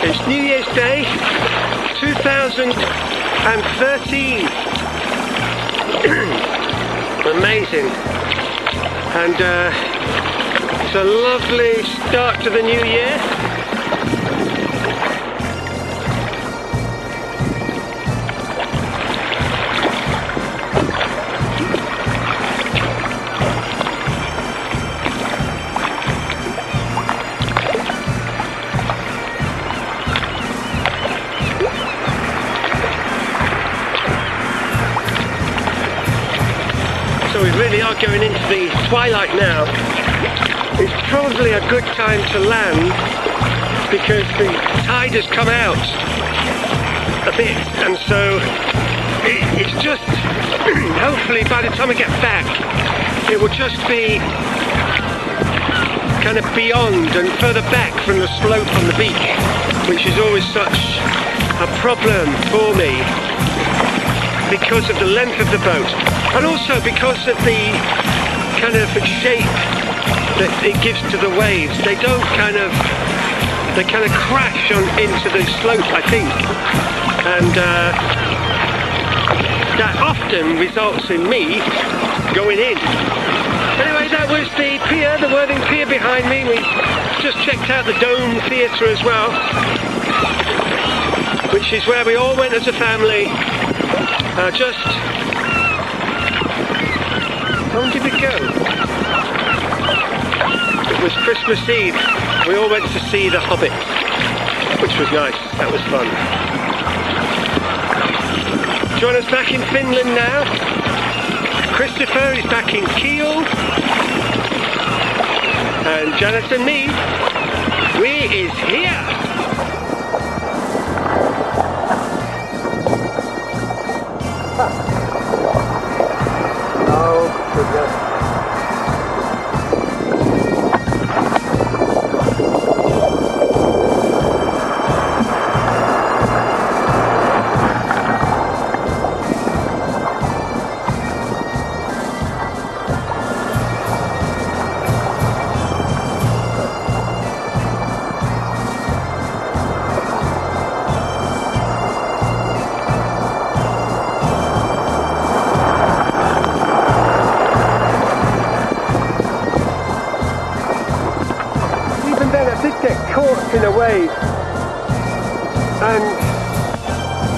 It's New Year's Day 2013. Amazing. And it's a lovely start to the new year. So we really are going into the twilight now. It's probably a good time to land because the tide has come out a bit, and so it's just, hopefully by the time we get back, it will just be kind of beyond and further back from the slope on the beach, which is always such a problem for me because of the length of the boat, and also because of the kind of shape that it gives to the waves. They kind of crash on into the slope, I think, and that often results in me going in. Anyway, that was the pier, the Worthing Pier behind me. We just checked out the Dome Theatre as well, which is where we all went as a family. When did we go? It was Christmas Eve. We all went to see The Hobbit, which was nice. That was fun. Join us back in Finland now. Christopher is back in Kiel. And Janice and me, we is here. Oh, goodness. Caught in a wave, and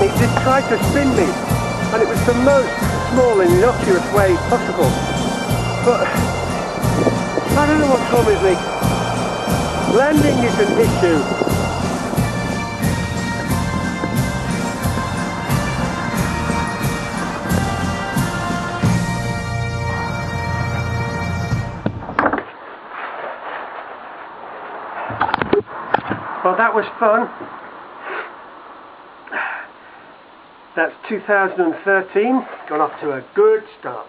it just tried to spin me, and it was the most small and innocuous wave possible, but I don't know what's wrong with me. Landing is an issue. Well, that was fun. That's 2013, got off to a good start.